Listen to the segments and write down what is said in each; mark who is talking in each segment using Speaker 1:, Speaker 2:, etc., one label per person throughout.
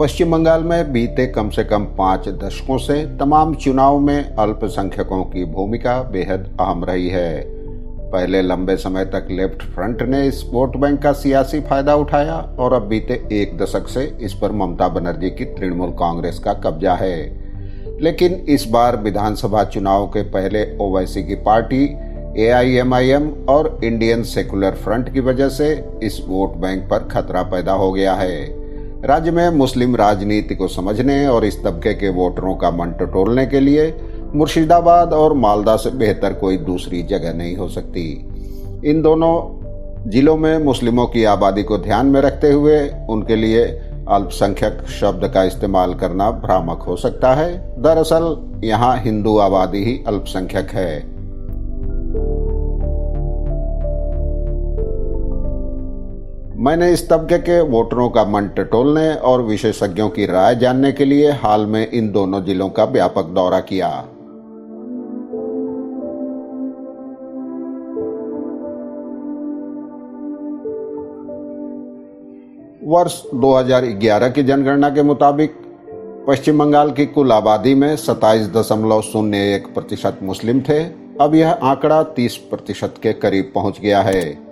Speaker 1: पश्चिम बंगाल में बीते कम से कम 5 दशकों से तमाम चुनाव में अल्पसंख्यकों की भूमिका बेहद अहम रही है। पहले लंबे समय तक लेफ्ट फ्रंट ने इस वोट बैंक का सियासी फायदा उठाया और अब बीते 1 दशक से इस पर ममता बनर्जी की तृणमूल कांग्रेस का कब्जा है। लेकिन इस बार विधानसभा चुनाव के पहले ओवैसी की पार्टी AIMIM और इंडियन सेकुलर फ्रंट की वजह से इस वोट बैंक पर खतरा पैदा हो गया है। राज्य में मुस्लिम राजनीति को समझने और इस तबके के वोटरों का मन टटोलने के लिए मुर्शिदाबाद और मालदा से बेहतर कोई दूसरी जगह नहीं हो सकती। इन दोनों जिलों में मुस्लिमों की आबादी को ध्यान में रखते हुए उनके लिए अल्पसंख्यक शब्द का इस्तेमाल करना भ्रामक हो सकता है। दरअसल यहाँ हिंदू आबादी ही अल्पसंख्यक है। मैंने इस तबके के वोटरों का मन टटोलने और विशेषज्ञों की राय जानने के लिए हाल में इन दोनों जिलों का व्यापक दौरा किया। वर्ष 2011 की जनगणना के मुताबिक पश्चिम बंगाल की कुल आबादी में 27.01% मुस्लिम थे। अब यह आंकड़ा 30% के करीब पहुंच गया है।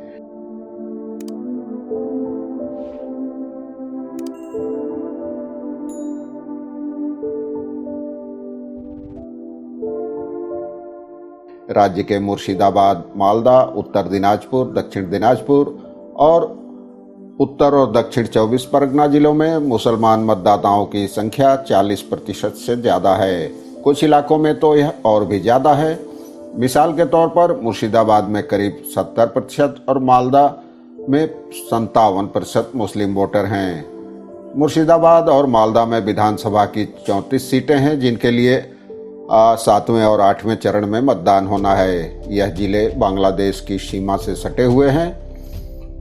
Speaker 1: राज्य के मुर्शिदाबाद, मालदा, उत्तर दिनाजपुर, दक्षिण दिनाजपुर और उत्तर और दक्षिण 24 परगना जिलों में मुसलमान मतदाताओं की संख्या 40% से ज़्यादा है। कुछ इलाकों में तो यह और भी ज़्यादा है। मिसाल के तौर पर मुर्शिदाबाद में करीब 70% और मालदा में 57% मुस्लिम वोटर हैं। मुर्शिदाबाद और मालदा में विधानसभा की 34 सीटें हैं, जिनके लिए 7वें और 8वें चरण में मतदान होना है। यह जिले बांग्लादेश की सीमा से सटे हुए हैं।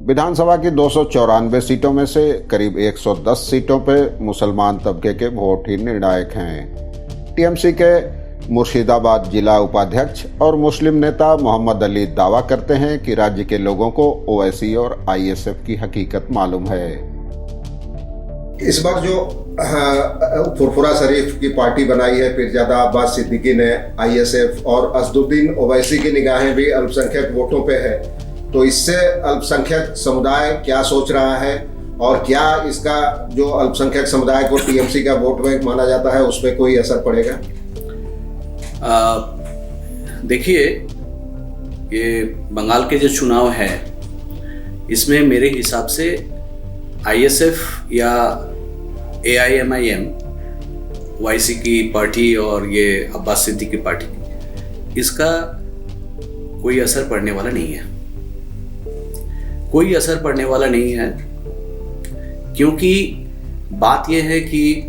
Speaker 1: विधानसभा की 294 सीटों में से करीब 110 सीटों पर मुसलमान तबके के वोट ही निर्णायक हैं। TMC के मुर्शिदाबाद जिला उपाध्यक्ष और मुस्लिम नेता मोहम्मद अली दावा करते हैं कि राज्य के लोगों को ओवैसी और ISF की हकीकत मालूम है।
Speaker 2: इस बार जो फुरफुरा शरीफ की पार्टी बनाई है पीरजादा अब्बास सिद्दीकी ने, ISF और असदुद्दीन ओवैसी की निगाहें भी अल्पसंख्यक वोटों पे है, तो इससे अल्पसंख्यक समुदाय क्या सोच रहा है और क्या इसका जो अल्पसंख्यक समुदाय को TMC का वोट बैंक माना जाता है उस पर कोई असर पड़ेगा?
Speaker 3: देखिए, ये बंगाल के जो चुनाव है इसमें मेरे हिसाब से ISF या AIMIM ओवैसी की पार्टी और ये अब्बास सिद्दीकी की पार्टी, इसका कोई असर पड़ने वाला नहीं है। कोई असर पड़ने वाला नहीं है क्योंकि बात यह है कि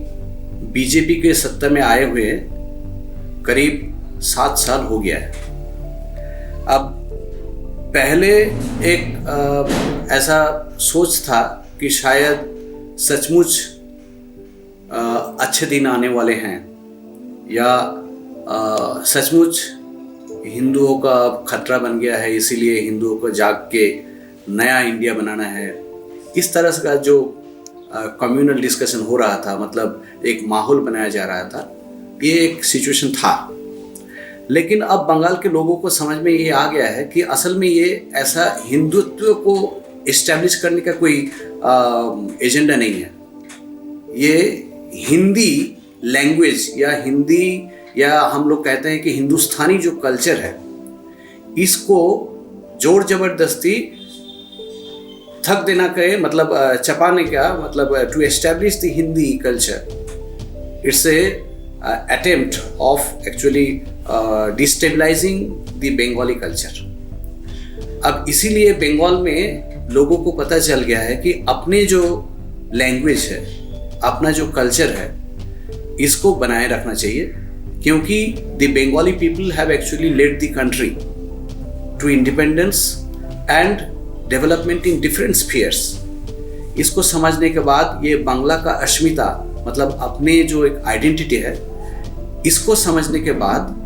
Speaker 3: बीजेपी के सत्ता में आए हुए करीब 7 साल हो गया है। अब पहले एक ऐसा सोच था कि शायद सचमुच अच्छे दिन आने वाले हैं या सचमुच हिंदुओं का खतरा बन गया है, इसीलिए हिंदुओं को जाग के नया इंडिया बनाना है। इस तरह का जो कम्युनल डिस्कशन हो रहा था, मतलब एक माहौल बनाया जा रहा था, ये एक सिचुएशन था। लेकिन अब बंगाल के लोगों को समझ में ये आ गया है कि असल में ये ऐसा हिंदुत्व को इस्टेब्लिश करने का कोई एजेंडा नहीं है। ये हिंदी लैंग्वेज या हिंदी या हम लोग कहते हैं कि हिंदुस्तानी जो कल्चर है, इसको जोर जबरदस्ती थक देना के मतलब चपाने का मतलब to establish the Hindi culture, it's a attempt of actually destabilizing the Bengali culture. अब इसीलिए बंगाल में लोगों को पता चल गया है कि अपने जो लैंग्वेज है, अपना जो कल्चर है, इसको बनाए रखना चाहिए, क्योंकि the Bengali people have actually led the country to independence and development in different spheres. इसको समझने के बाद ये बांग्ला का अस्मिता मतलब अपने जो एक आइडेंटिटी है, इसको समझने के बाद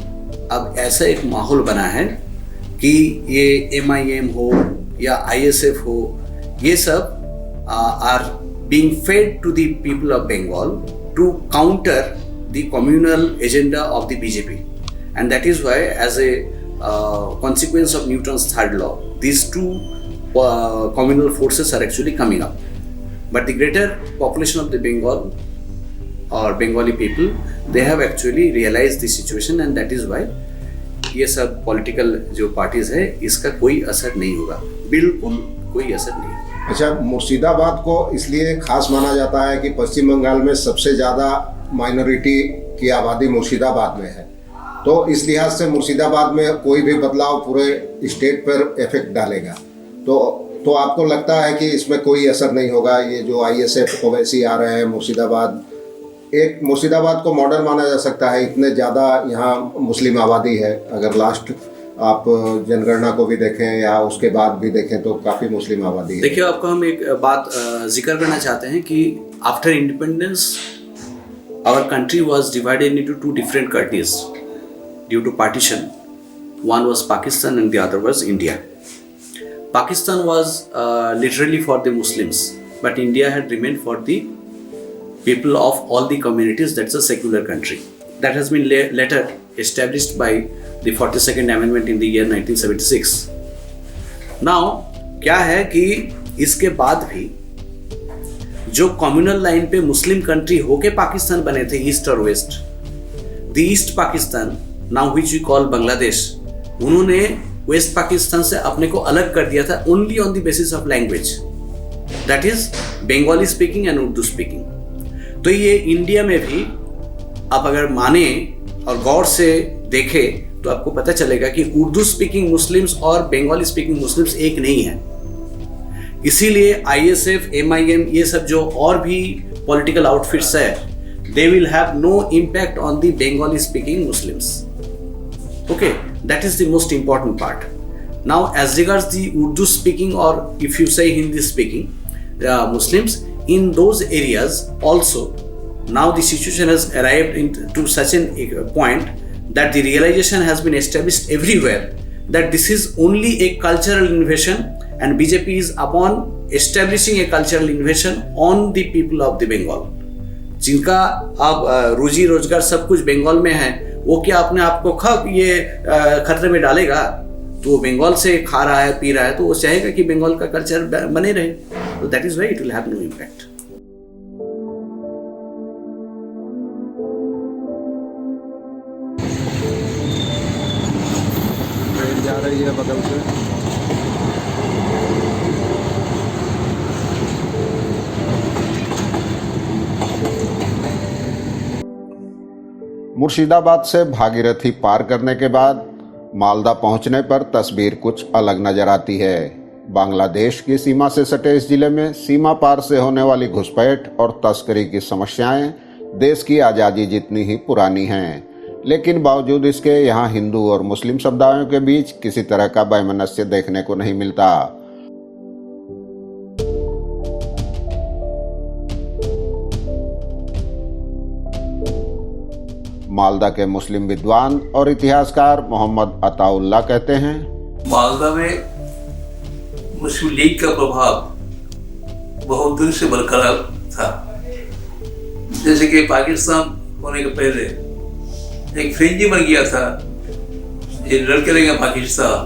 Speaker 3: अब ऐसा एक माहौल बना है कि ये MIM हो या ISF हो, ये सब are being fed to the people of Bengal to counter the communal agenda of the BJP. And that is why, as a consequence of Newton's third law, these two communal forces are actually coming up. But the greater population of the Bengal or Bengali people, they have actually realized the situation, and that is why ये सब political जो parties है इसका कोई असर नहीं होगा, बिल्कुल कोई असर नहीं।
Speaker 2: अच्छा, मुर्शिदाबाद को इसलिए खास माना जाता है कि पश्चिम बंगाल में सबसे ज़्यादा माइनॉरिटी की आबादी मुर्शिदाबाद में है, तो इस लिहाज से मुर्शिदाबाद में कोई भी बदलाव पूरे स्टेट पर इफेक्ट डालेगा। तो आपको लगता है कि इसमें कोई असर नहीं होगा? ये जो ISF ओवैसी आ रहे हैं मुर्शिदाबाद, एक मुर्शिदाबाद को मॉडल माना जा सकता है, इतने ज़्यादा यहाँ मुस्लिम आबादी है। अगर लास्ट आप जनगणना को भी देखें या उसके बाद भी देखें तो काफ़ी मुस्लिम आबादी है।
Speaker 3: देखिए, आपको हम एक बात जिक्र करना चाहते हैं कि after independence our country was divided into two different countries due to partition. One was Pakistan and the other was India. Pakistan was literally for the Muslims, but India had remained for the people of all the communities. That's a secular country. That has been later established by the 42nd Amendment in the year 1976. Now, क्या है कि इसके बाद भी जो communal line पे Muslim country होके पाकिस्तान बने थे, ईस्ट और west, the east Pakistan, now which we call Bangladesh, उन्होंने वेस्ट पाकिस्तान से अपने को अलग कर दिया था only on the basis of language, that is Bengali speaking and Urdu speaking. तो ये इंडिया में भी आप अगर माने और गौर से देखें तो आपको पता चलेगा कि उर्दू स्पीकिंग मुस्लिम्स और बंगाली स्पीकिंग मुस्लिम्स एक नहीं है। इसीलिए ISF, MIM, ये सब जो और भी पॉलिटिकल आउटफिट्स है, they will have no impact on the Bengali speaking Muslims. Okay, that is the most important part. Now, as regards the Urdu speaking, or if you say Hindi speaking Muslims, in those areas also, now the situation has arrived to such a point that the realization has been established everywhere that this is only a cultural invasion, and BJP is upon establishing a cultural invasion on the people of the Bengal. जिनका अब रोजी रोजगार सब कुछ बंगाल में है, वो क्या अपने आप को कब ये खतरे में डालेगा? तो वो बंगाल से खा रहा है, पी रहा है, तो वो चाहेगा कि बंगाल का कल्चर बने रहे। तो that is why it will have no impact.
Speaker 2: Train जा रही है बगल से।
Speaker 1: मुर्शिदाबाद से भागीरथी पार करने के बाद मालदा पहुंचने पर तस्वीर कुछ अलग नजर आती है। बांग्लादेश की सीमा से सटे इस जिले में सीमा पार से होने वाली घुसपैठ और तस्करी की समस्याएं देश की आज़ादी जितनी ही पुरानी हैं, लेकिन बावजूद इसके यहाँ हिंदू और मुस्लिम समुदायों के बीच किसी तरह का वैमनस्य देखने को नहीं मिलता। मालदा के मुस्लिम विद्वान और इतिहासकार मोहम्मद अताउल्लाह कहते हैं,
Speaker 4: मालदा में मुस्लिम लीग का प्रभाव बहुत दिन से बरकरार था। जैसे कि पाकिस्तान होने के पहले एक फ्रेंजी बन गया था, ये लड़के रहेंगे पाकिस्तान,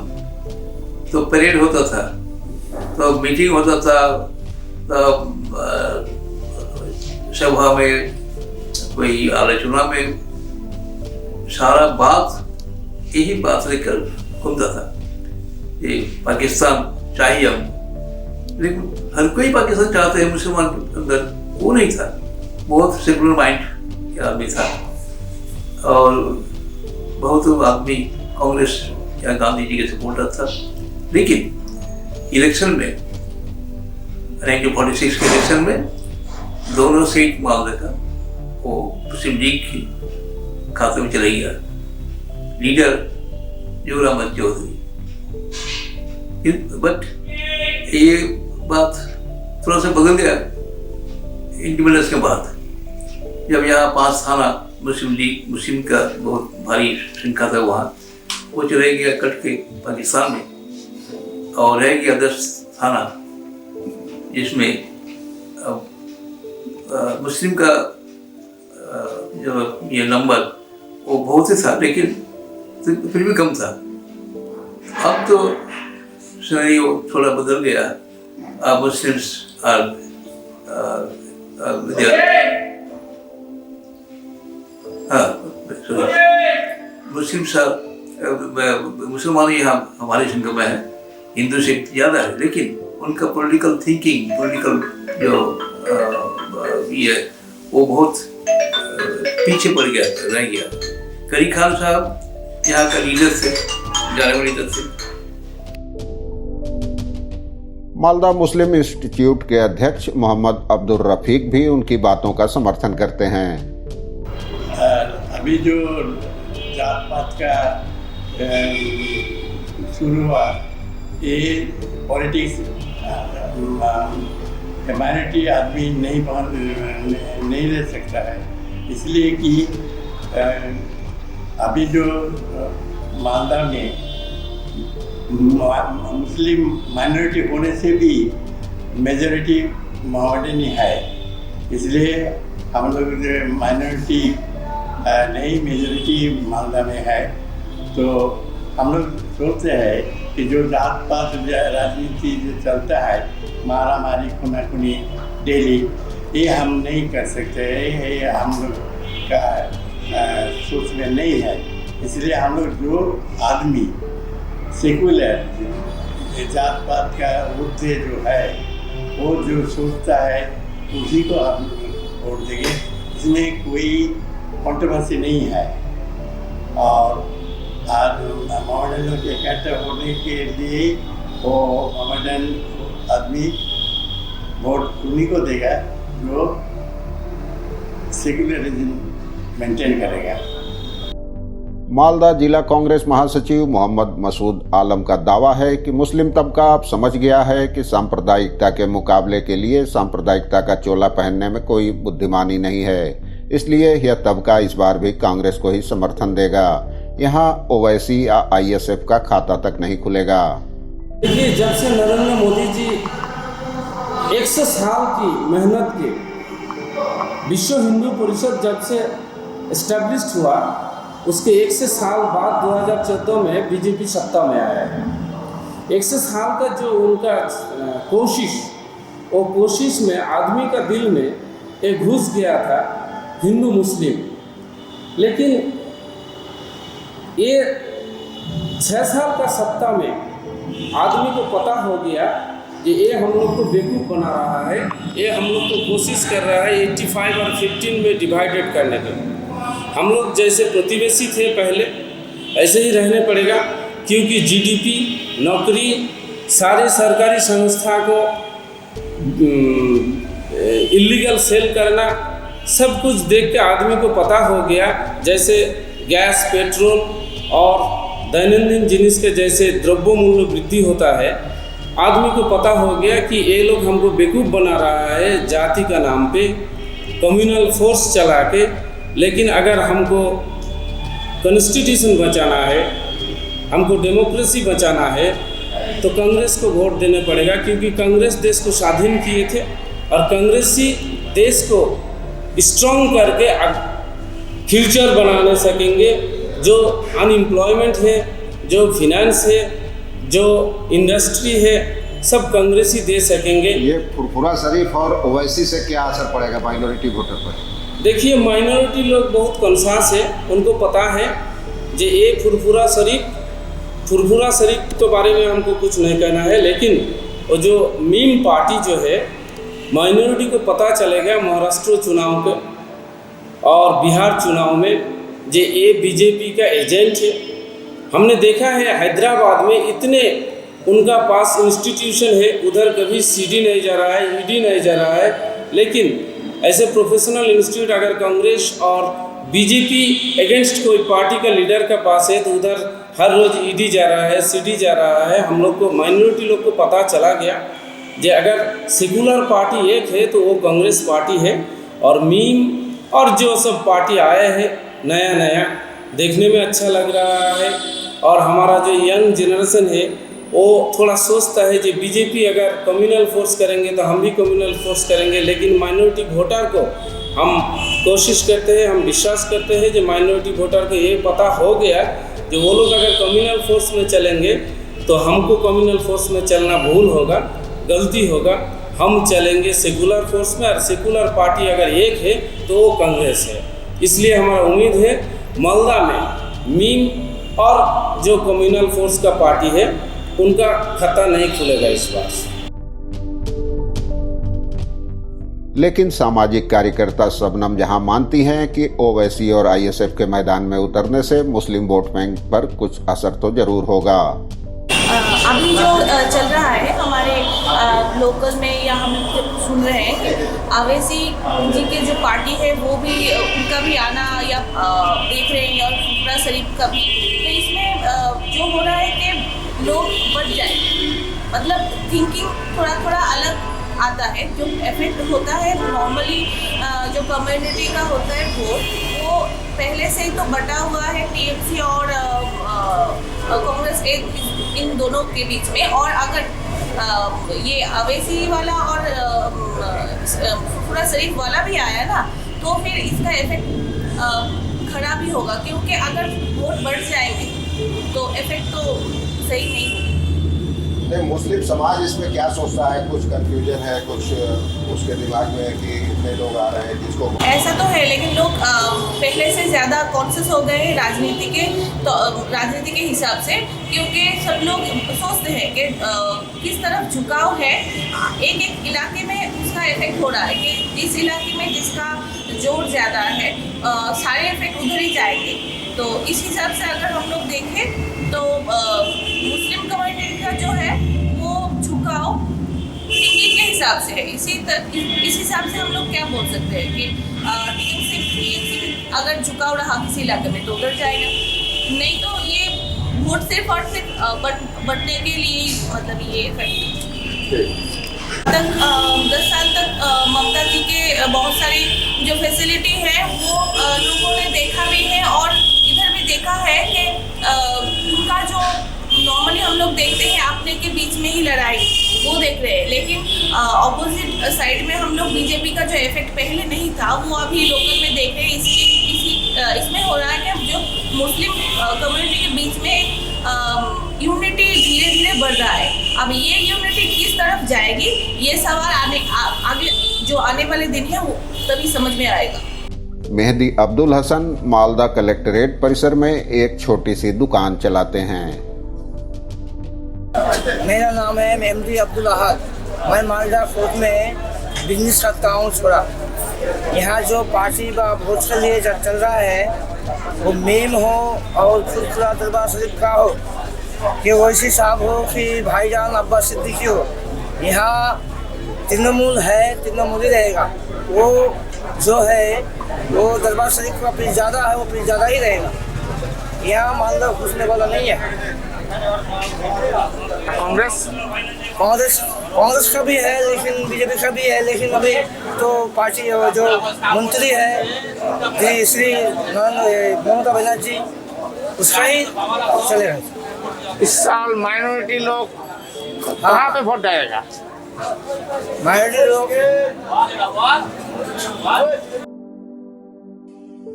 Speaker 4: तो परेड होता था, तो मीटिंग होता था, तो सभा में कोई आलोचना में सारा बात यही बात लेकर घूमता था, ये पाकिस्तान चाहिए हम। लेकिन हर कोई पाकिस्तान चाहते हैं मुसलमान के अंदर, वो नहीं था, बहुत सेकुलर माइंड का आदमी था, और बहुत आदमी कांग्रेस या गांधी जी के सपोर्टर था। लेकिन इलेक्शन में 1946 के इलेक्शन में दोनों सीट मालदा का वो मुस्लिम लीग की खाते में चला गया, लीडर जोर अहमद चौधरी। बट ये बात थोड़ा सा बदल गया इंडिपेंडेंस के बाद, जब यहाँ 5 थाना मुस्लिम लीग मुस्लिम का बहुत भारी श्रृंखला था, वहाँ वो चले गया कट के पाकिस्तान में, और रह गया 10 थाना, जिसमें अब मुस्लिम का जो ये नंबर वो बहुत ही था, लेकिन फिर भी कम था। अब तो सिनेरियो थोड़ा बदल गया। अब मुस्लिम्स आर मुसलमान यहाँ हमारे संख्या में है, हिंदू से ज़्यादा है, लेकिन उनका पॉलिटिकल थिंकिंग, पॉलिटिकल जो ये वो बहुत पीछे पड़ गया, रह गया। करी खान साहब यहाँ का लीडर थे, जाने लीडर थे।
Speaker 1: मालदा मुस्लिम इंस्टीट्यूट के अध्यक्ष मोहम्मद अब्दुल रफीक भी उनकी बातों का समर्थन करते हैं।
Speaker 5: अभी जो जात पात का शुरू हुआ, ये पॉलिटिक्स ह्यूमैनिटी आदमी नहीं रह सकता है, इसलिए कि अभी जो मालदा में मुस्लिम माइनॉरिटी होने से भी मेजॉरिटी मोहम्मदनी है, इसलिए हम लोग माइनॉरिटी नहीं मेजॉरिटी मालदा में है। तो हम लोग सोचते हैं कि जो जात पात राजनीति जो चलता है, मारा मारी खुना खुनी डेली, ये हम नहीं कर सकते, ये हम लोग का सोच में नहीं है। इसलिए हम लोग जो आदमी सेकुलर जात पात का ऊर्ध्व जो है, वो जो सोचता है उसी को हम वोट देंगे। इसमें कोई कंट्रोवर्सी नहीं है। और आज मोहम्मदन लोग इकट्ठा होने के लिए वो मोहम्मदन आदमी वोट उन्हीं को देगा जो सेकुलरिज्म मेंटेन करेगा।
Speaker 1: मालदा जिला कांग्रेस महासचिव मोहम्मद मसूद आलम का दावा है कि मुस्लिम तबका अब समझ गया है कि सांप्रदायिकता के मुकाबले के लिए सांप्रदायिकता का चोला पहनने में कोई बुद्धिमानी नहीं है, इसलिए यह तबका इस बार भी कांग्रेस को ही समर्थन देगा। यहाँ ओवैसी या आईएसएफ का खाता तक नहीं खुलेगा।
Speaker 6: देखिए, जब से नरेंद्र मोदी जी 100 साल की मेहनत के विश्व हिंदू परिषद जब से एस्टेब्लिश्ड हुआ, उसके 100 साल बाद 2014 में बीजेपी सत्ता में आया है। 100 साल का जो उनका कोशिश, वो कोशिश में आदमी का दिल में एक घुस गया था हिंदू मुस्लिम। लेकिन ये 6 साल का सत्ता में आदमी को पता हो गया कि ये हम लोग को बेवकूफ़ बना रहा है, ये हम लोग को कोशिश कर रहा है 85 और 15 में डिवाइडेड करने के। हम लोग जैसे प्रतिवेशी थे पहले, ऐसे ही रहने पड़ेगा, क्योंकि जीडीपी, नौकरी, सारे सरकारी संस्था को इलीगल सेल करना, सब कुछ देख के आदमी को पता हो गया। जैसे गैस, पेट्रोल और दैनंदिन जिनिस के जैसे द्रव्य मूल्य वृद्धि होता है, आदमी को पता हो गया कि ये लोग हमको बेवकूफ़ बना रहा है जाति का नाम पे, कम्युनल फोर्स चला के। लेकिन अगर हमको कॉन्स्टिट्यूशन बचाना है, हमको डेमोक्रेसी बचाना है, तो कांग्रेस को वोट देना पड़ेगा, क्योंकि कांग्रेस देश को स्वाधीन किए थे और कांग्रेस ही देश को स्ट्रॉन्ग करके फ्यूचर बनाने सकेंगे। जो अनएम्प्लॉयमेंट है, जो फिनेंस है, जो इंडस्ट्री है, सब कांग्रेस ही दे सकेंगे।
Speaker 2: ये फुरफुरा शरीफ और ओवैसी से क्या असर पड़ेगा माइनॉरिटी वोटर पर?
Speaker 6: देखिए, माइनॉरिटी लोग बहुत कॉन्शियस है, उनको पता है कि ये फुरफुरा शरीफ के बारे में हमको कुछ नहीं कहना है, लेकिन वो जो मीम पार्टी जो है, माइनॉरिटी को पता चलेगा महाराष्ट्र चुनाव के और बिहार चुनाव में जे ये बीजेपी का एजेंट है। हमने देखा है हैदराबाद में इतने उनका पास इंस्टीट्यूशन है, उधर कभी सीडी नहीं जा रहा है, ईडी नहीं जा रहा है, लेकिन ऐसे प्रोफेशनल इंस्टीट्यूट अगर कांग्रेस और बीजेपी अगेंस्ट कोई पार्टी का लीडर का पास है, तो उधर हर रोज ईडी जा रहा है, सीडी जा रहा है। हम लोग को, माइनॉरिटी लोग को पता चला गया कि अगर सेकुलर पार्टी एक है तो वो कांग्रेस पार्टी है। और मीम और जो सब पार्टी आए हैं नया देखने में अच्छा लग रहा है, और हमारा जो यंग जनरेशन है वो थोड़ा सोचता है कि बीजेपी अगर कम्युनल फोर्स करेंगे तो हम भी कम्युनल फोर्स करेंगे, लेकिन माइनॉरिटी वोटर को हम कोशिश करते हैं, हम विश्वास करते हैं कि माइनॉरिटी वोटर को ये पता हो गया कि वो लोग अगर कम्युनल फोर्स में चलेंगे तो हमको कम्युनल फोर्स में चलना भूल होगा, गलती होगा। हम चलेंगे सेकुलर फोर्स में, और सेकुलर पार्टी अगर एक है तो वो कांग्रेस है। इसलिए हमारा उम्मीद है मालदा में मीम और जो कम्युनल फोर्स का पार्टी है उनका खाता नहीं खुलेगा इस बार।
Speaker 1: लेकिन सामाजिक कार्यकर्ता शबनम जहां मानती हैं कि ओवैसी और आईएसएफ के मैदान में उतरने से मुस्लिम वोट बैंक पर कुछ असर तो जरूर होगा।
Speaker 7: अभी जो चल रहा है हमारे लोकल में, या हम सुन रहे हैं कि अवैसी जी के जो पार्टी है वो भी, उनका भी आना या देख रहे हैं, और फुफरा शरीफ का भी। तो इसमें जो हो रहा है कि लोग बढ़ जाएंगे, मतलब थिंकिंग थोड़ा थोड़ा अलग आता है। जो इफेक्ट होता है नॉर्मली जो कम्युनिटी का होता है वो पहले से ही तो बटा हुआ है टीएमसी और कांग्रेस इन दोनों के बीच में। और अगर ये अवैसी वाला और फुफरा शरीफ वाला भी आया ना, तो फिर इसका इफेक्ट खराब ही होगा, क्योंकि अगर वोट बढ़ जाएंगे तो इफेक्ट तो सही नहीं।
Speaker 2: मुस्लिम समाज इसमें क्या सोचता है? कुछ कंफ्यूजन है, कुछ उसके दिमाग में कि इतने लोग आ रहे हैं जिसको
Speaker 7: ऐसा तो है, लेकिन लोग पहले से ज़्यादा कॉन्शियस हो गए हैं राजनीति के हिसाब से, क्योंकि सब लोग सोचते हैं कि किस तरफ झुकाव है। एक एक इलाके में उसका इफेक्ट हो रहा है कि जिस इलाके में जिसका जोर ज़्यादा है सारे इफेक्ट उधर ही जाएंगे। तो इस हिसाब से अगर हम लोग देखें तो मुस्लिम कम्युनिटी का जो है वो झुकाव थिंकिंग के हिसाब से है। इस हिसाब से हम लोग क्या बोल सकते हैं कि टीएमसी अगर झुकाव रहा किसी इलाके में तो उधर जाएगा, नहीं तो ये वोट सिर्फ और सिर्फ बढ़ने के लिए, मतलब ये इफेक्ट 10 साल तक ममता जी के बहुत सारी जो फैसिलिटी है वो लोगों ने देखा भी है, और इधर भी देखा है कि उनका जो नॉर्मली हम लोग देखते हैं अपने के बीच में ही लड़ाई, वो देख रहे हैं। लेकिन ऑपोजिट साइड में हम लोग बीजेपी का जो इफेक्ट पहले नहीं था वो अभी लोकल में देख रहे हैं। इसमें हो रहा है कि जो मुस्लिम कम्युनिटी के बीच में यूनिटी धीरे धीरे बढ़ रहा है। अब ये यूनिटी किस तरफ जाएगी, ये सवाल आगे जो आने वाले दिन है वो तभी समझ में आएगा।
Speaker 1: मेहदी अब्दुल हसन मालदा कलेक्ट्रेट परिसर में एक छोटी सी दुकान चलाते हैं।
Speaker 8: मेरा नाम है मेहदी अब्दुल अहद। मैं मालदा फोर्ट में बिजनेस करता हूँ छोड़ा। यहाँ जो पार्टी वोट के लिए चल रहा है वो मीम हो और फुलफुला दरबार शरीफ का हो, कि वैसी साहब हो कि भाईजान अब्बास सिद्दीकी हो। यहाँ तृणमूल है, तृणमूल ही रहेगा। वो जो है वो दरबार शरीफ का पीस ज़्यादा है, वो पीस ज़्यादा ही रहेगा। यहाँ मालदा घुसने वाला नहीं है। कांग्रेस का भी है, लेकिन बीजेपी का भी है, लेकिन अभी तो पार्टी जो मंत्री है श्री ममता बनर्जी, उसका ही चलेगा।
Speaker 9: इस साल माइनॉरिटी लोग कहाँ पे वोट डालेगा?
Speaker 8: माइनॉरिटी लोग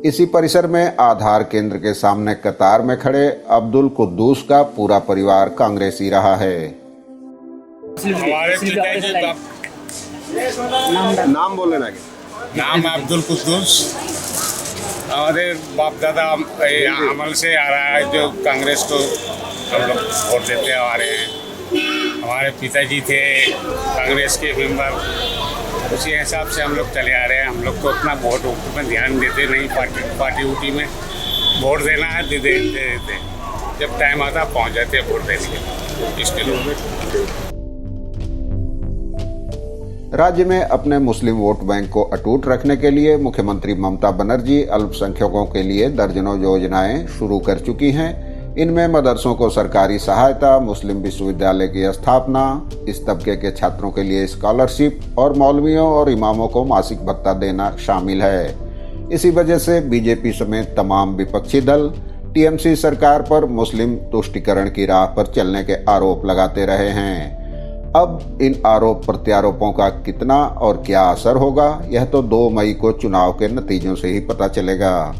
Speaker 1: इसी परिसर में आधार केंद्र के सामने कतार में खड़े अब्दुल कुद्दूस का पूरा परिवार कांग्रेसी रहा है।
Speaker 9: हमारे पिताजी का
Speaker 2: नाम बोले ना?
Speaker 9: नाम अब्दुल कुद्दूस। हमारे बाप दादा अमल से आ रहा है जो कांग्रेस को हम लोग वोट देते आ रहे हैं। हमारे पिताजी थे कांग्रेस के मेंबर, उसी हिसाब से हम लोग चले आ रहे हैं। हम लोग को उतना वोट में ध्यान देते नहीं, पार्टी उटी में वोट देना है दे देते, जब टाइम आता पहुंच जाते हैं वोट देने के इसके लोग।
Speaker 1: राज्य में अपने मुस्लिम वोट बैंक को अटूट रखने के लिए मुख्यमंत्री ममता बनर्जी अल्पसंख्यकों के लिए दर्जनों योजनाएं शुरू कर चुकी हैं। इनमें मदरसों को सरकारी सहायता, मुस्लिम विश्वविद्यालय की स्थापना, इस तबके के छात्रों के लिए स्कॉलरशिप और मौलवियों और इमामों को मासिक भत्ता देना शामिल है। इसी वजह से बीजेपी समेत तमाम विपक्षी दल टीएमसी सरकार पर मुस्लिम तुष्टीकरण की राह पर चलने के आरोप लगाते रहे हैं। अब इन आरोप प्रत्यारोपों का कितना और क्या असर होगा, यह तो 2 मई को चुनाव के नतीजों से ही पता चलेगा।